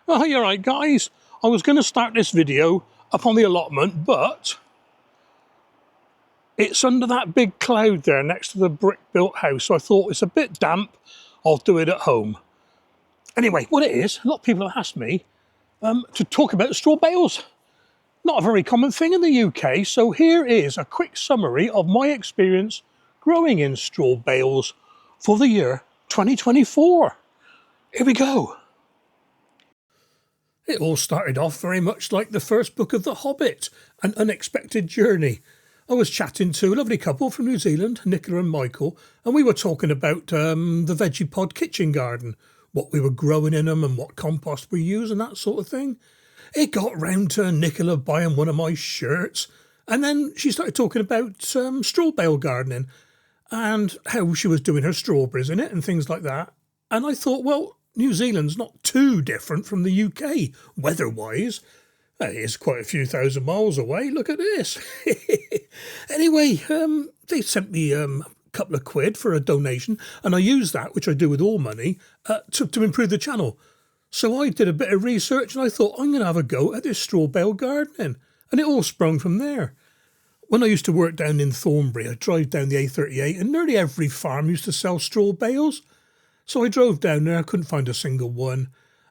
Oh, you're right, guys. I was going to start this video up on the allotment, but it's under that big cloud there next to the brick-built house, so I thought it's a bit damp. I'll do it at home. Anyway, what it is, a lot of people have asked me to talk about straw bales. Not a very common thing in the UK, so here is a quick summary of my experience growing in straw bales for the year 2024. Here we go. It all started off very much like the first book of The Hobbit, An Unexpected Journey. I was chatting to a lovely couple from New Zealand, Nicola and Michael, and we were talking about the veggie pod kitchen garden, what we were growing in them and what compost we use and that sort of thing. It got round to Nicola buying one of my shirts, and then she started talking about straw bale gardening and how she was doing her strawberries in it and things like that. And I thought, well, New Zealand's not too different from the UK, weather-wise. It is quite a few thousand miles away. Look at this. Anyway, they sent me a couple of quid for a donation, and I used that, which I do with all money, to improve the channel. So I did a bit of research, and I thought, I'm going to have a go at this straw bale gardening. And it all sprung from there. When I used to work down in Thornbury, I'd drive down the A38, and nearly every farm used to sell straw bales. So I drove down there, I couldn't find a single one.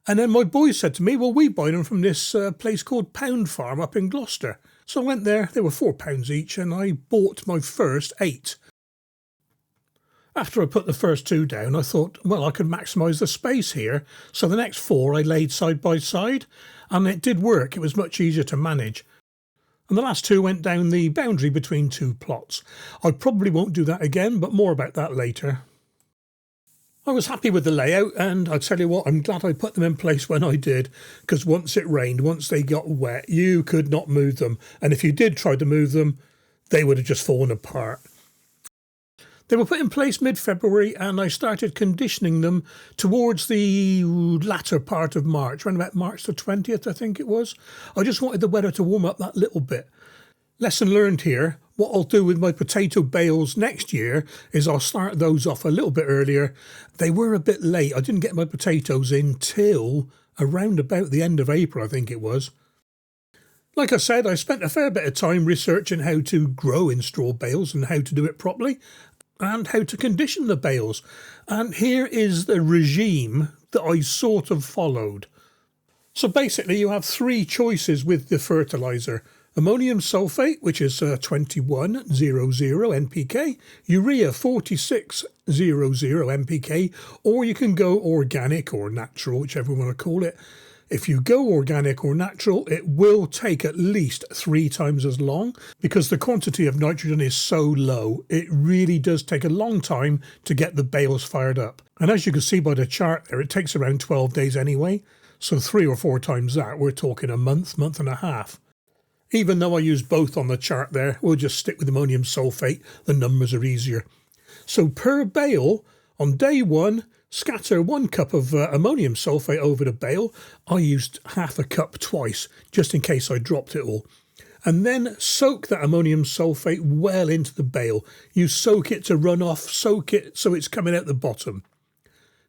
And then my boys said to me, well, we buy them from this place called Pound Farm up in Gloucester. So I went there, they were £4 each, and I bought my first 8. After I put the first 2 down, I thought, well, I could maximise the space here. So the next 4 I laid side by side, and it did work. It was much easier to manage. And the last 2 went down the boundary between 2 plots. I probably won't do that again, but more about that later. I was happy with the layout, and I tell you what, I'm glad I put them in place when I did, because once it rained, once they got wet, you could not move them. And if you did try to move them, they would have just fallen apart. They were put in place mid-February, and I started conditioning them towards the latter part of March, around about March the 20th, I think it was. I just wanted the weather to warm up that little bit. Lesson learned here. What I'll do with my potato bales next year is I'll start those off a little bit earlier. They were a bit late. I didn't get my potatoes in till around about the end of April, I think it was. Like I said, I spent a fair bit of time researching how to grow in straw bales and how to do it properly and how to condition the bales. And here is the regime that I sort of followed. So basically you have 3 choices with the fertiliser. Ammonium sulphate, which is 2100 NPK, urea 4600 NPK, or you can go organic or natural, whichever you want to call it. If you go organic or natural, it will take at least 3 times as long because the quantity of nitrogen is so low. It really does take a long time to get the bales fired up. And as you can see by the chart there, it takes around 12 days anyway. So 3 or 4 times that, we're talking a month, month and a half. Even though I use both on the chart there, we'll just stick with ammonium sulphate. The numbers are easier. So per bale, on day 1, scatter 1 cup of ammonium sulphate over the bale. I used half a cup twice, just in case I dropped it all. And then soak that ammonium sulphate well into the bale. You soak it to run off, soak it so it's coming out the bottom.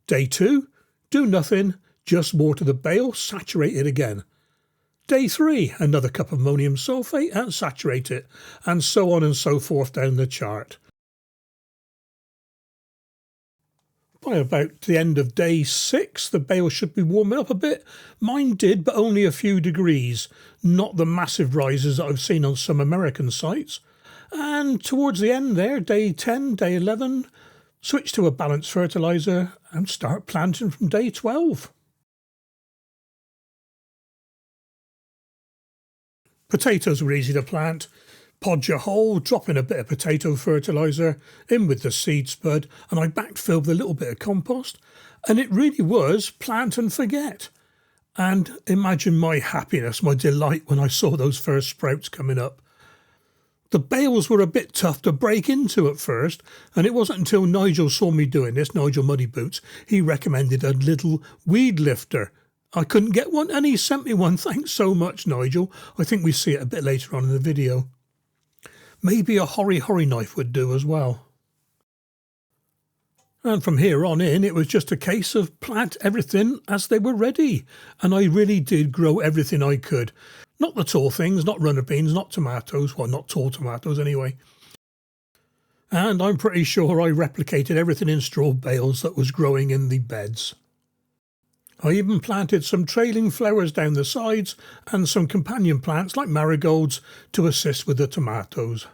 Day 2, do nothing, just water the bale, saturate it again. Day 3, another cup of ammonium sulphate and saturate it, and so on and so forth down the chart. By about the end of day 6, the bale should be warming up a bit. Mine did, but only a few degrees, not the massive rises that I've seen on some American sites. And towards the end there, day 10, day 11, switch to a balanced fertiliser and start planting from day 12. Potatoes were easy to plant. Pod your hole, drop in a bit of potato fertiliser, in with the seed spud, and I backfilled with a little bit of compost. And it really was plant and forget. And imagine my happiness, my delight when I saw those first sprouts coming up. The bales were a bit tough to break into at first, and it wasn't until Nigel saw me doing this, Nigel Muddy Boots, he recommended a little weed lifter. I couldn't get one, and he sent me one. Thanks so much, Nigel. I think we see it a bit later on in the video. Maybe a hori-hori knife would do as well. And from here on in, it was just a case of plant everything as they were ready. And I really did grow everything I could. Not the tall things, not runner beans, not tomatoes. Well, not tall tomatoes anyway. And I'm pretty sure I replicated everything in straw bales that was growing in the beds. I even planted some trailing flowers down the sides and some companion plants like marigolds to assist with the tomatoes.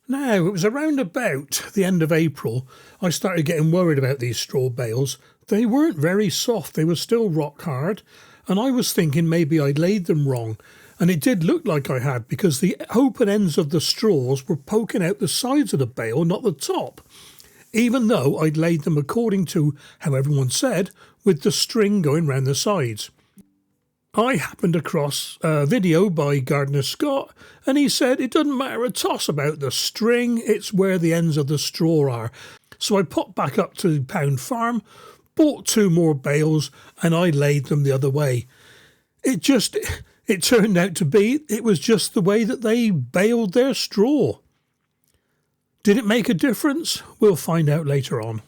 Now, it was around about the end of April I started getting worried about these straw bales. They weren't very soft, they were still rock hard, and I was thinking maybe I'd laid them wrong. And it did look like I had, because the open ends of the straws were poking out the sides of the bale, not the top, even though I'd laid them according to how everyone said, with the string going round the sides. I happened across a video by Gardener Scott, and he said it doesn't matter a toss about the string, it's where the ends of the straw are. So I popped back up to Pound Farm, bought 2 more bales, and I laid them the other way. It turned out to be, it was just the way that they baled their straw. Did it make a difference? We'll find out later on.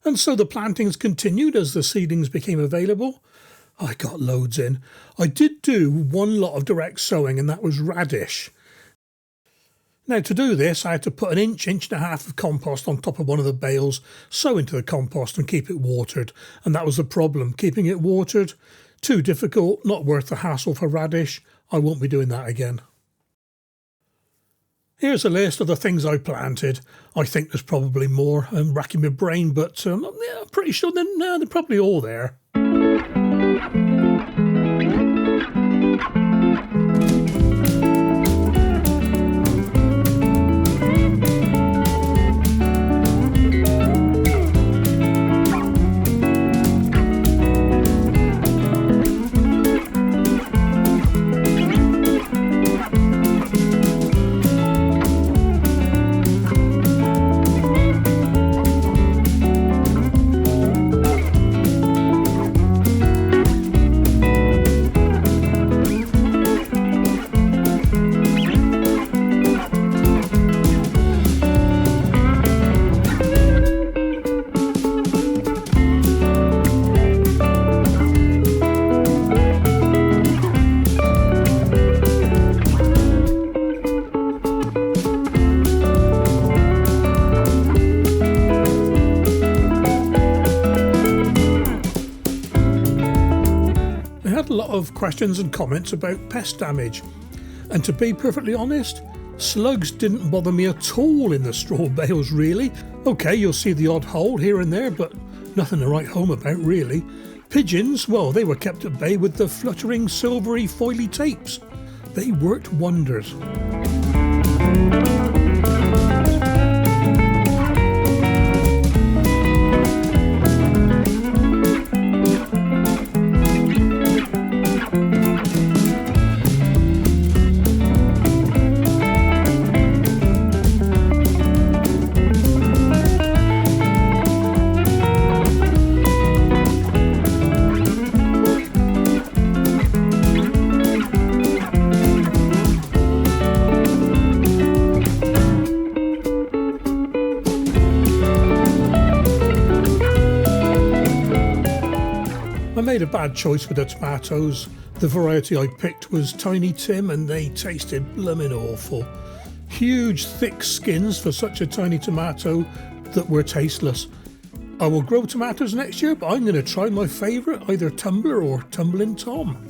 And so the plantings continued as the seedlings became available. I got loads in. I did do 1 lot of direct sowing, and that was radish. Now, to do this, I had to put an inch and a half of compost on top of one of the bales, sow into the compost and keep it watered. And that was the problem, keeping it watered. Too difficult, not worth the hassle for radish. I won't be doing that again. Here's a list of the things I planted. I think there's probably more. I'm racking my brain, but I'm pretty sure they're probably all there. A lot of questions and comments about pest damage, and to be perfectly honest, slugs didn't bother me at all in the straw bales really. Okay, you'll see the odd hole here and there, but nothing to write home about really. Pigeons, well, they were kept at bay with the fluttering silvery foily tapes. They worked wonders. I made a bad choice with the tomatoes. The variety I picked was Tiny Tim, and they tasted blooming awful. Huge thick skins for such a tiny tomato that were tasteless. I will grow tomatoes next year, but I'm going to try my favourite, either Tumbler or Tumbling Tom.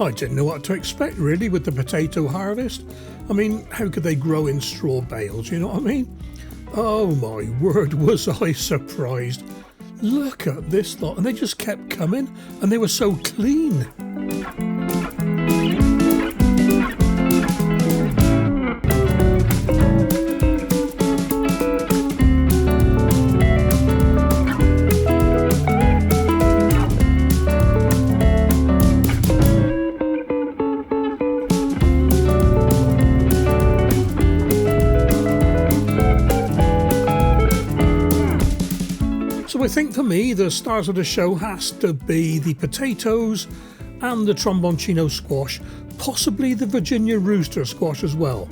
I didn't know what to expect really with the potato harvest. I mean, how could they grow in straw bales, you know what I mean? Oh my word, was I surprised. Look at this lot, and they just kept coming, and they were so clean. So I think for me, the stars of the show has to be the potatoes and the tromboncino squash, possibly the Virginia rooster squash as well.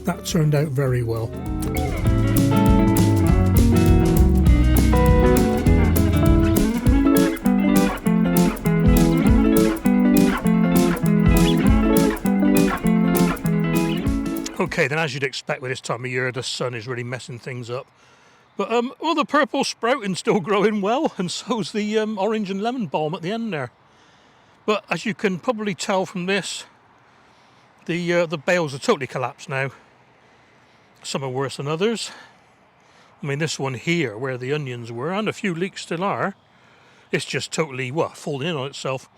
That turned out very well. Okay, then as you'd expect with this time of year, the sun is really messing things up. But well, the purple sprouting's still growing well, and so's the orange and lemon balm at the end there. But as you can probably tell from this, the bales are totally collapsed now. Some are worse than others. I mean, this one here, where the onions were, and a few leeks still are, it's just totally, falling in on itself.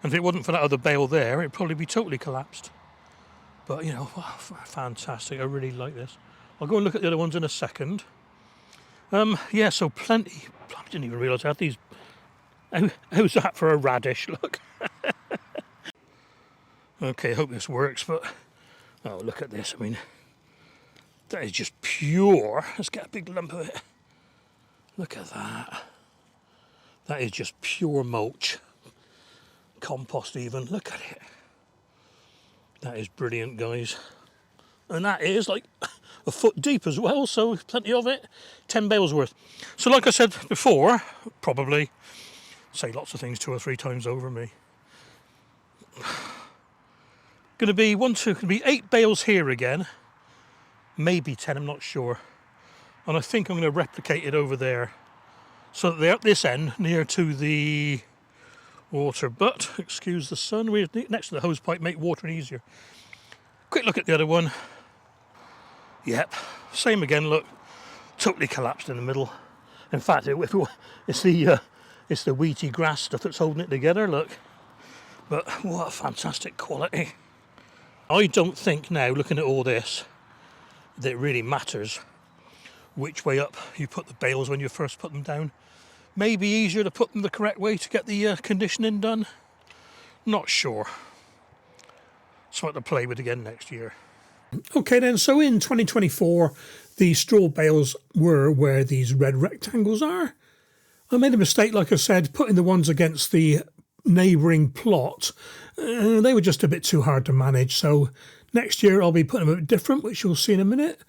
And if it wasn't for that other bale there, it'd probably be totally collapsed. But, you know, fantastic. I really like this. I'll go and look at the other ones in a second. Yeah, so plenty. I didn't even realise I had these. How's that for a radish? Look. Okay, I hope this works, but oh, look at this. I mean, that is just pure. Let's get a big lump of it. Look at that. That is just pure mulch. Compost even. Look at it. That is brilliant, guys. And that is like a foot deep as well, so plenty of it. 10 bales worth. So like I said before, probably say lots of things 2 or 3 times over me. Going to be could be 8 bales here again, maybe 10, I'm not sure. And I think I'm going to replicate it over there, so that they're at this end near to the water. But excuse the sun, we're next to the hose pipe, make watering easier. Quick look at the other one. Yep, same again. Look, totally collapsed in the middle. In fact, it's the wheaty grass stuff that's holding it together. Look, but what a fantastic quality! I don't think now, looking at all this, that it really matters which way up you put the bales when you first put them down. Maybe easier to put them the correct way to get the conditioning done. Not sure. Something to play with again next year. Okay then, so in 2024, the straw bales were where these red rectangles are. I made a mistake, like I said, putting the ones against the neighbouring plot. They were just a bit too hard to manage, so next year I'll be putting them a bit different, which you'll see in a minute.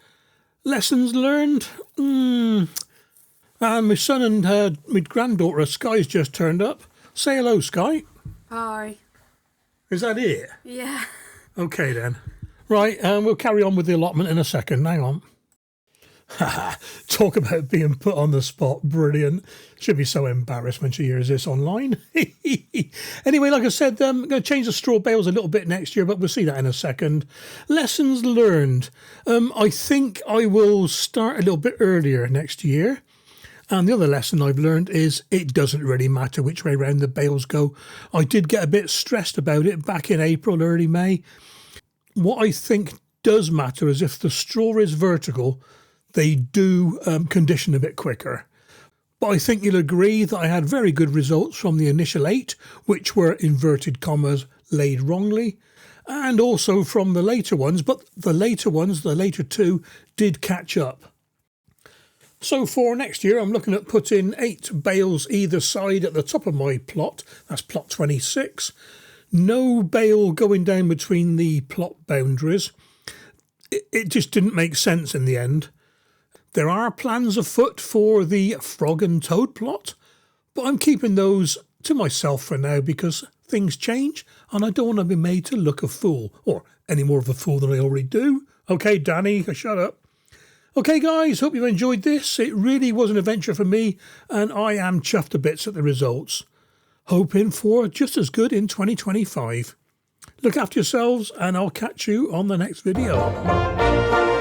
Lessons learned? And my son and my granddaughter, Sky's just turned up. Say hello, Sky. Hi. Is that it? Yeah. Okay then. Right, we'll carry on with the allotment in a second. Hang on. Talk about being put on the spot. Brilliant. She'll be so embarrassed when she hears this online. Anyway, like I said, I'm going to change the straw bales a little bit next year, but we'll see that in a second. Lessons learned. I think I will start a little bit earlier next year. And the other lesson I've learned is it doesn't really matter which way round the bales go. I did get a bit stressed about it back in April, early May. What I think does matter is if the straw is vertical, they do condition a bit quicker. But I think you'll agree that I had very good results from the initial 8, which were inverted commas laid wrongly, and also from the later ones, but the later 2, did catch up. So for next year, I'm looking at putting 8 bales either side at the top of my plot. That's plot 26. No bale going down between the plot boundaries. It just didn't make sense in the end. There are plans afoot for the frog and toad plot, but I'm keeping those to myself for now because things change and I don't want to be made to look a fool, or any more of a fool than I already do. Okay, Danny, shut up. Okay, guys, hope you've enjoyed this. It really was an adventure for me, and I am chuffed to bits at the results. Hoping for just as good in 2025. Look after yourselves, and I'll catch you on the next video.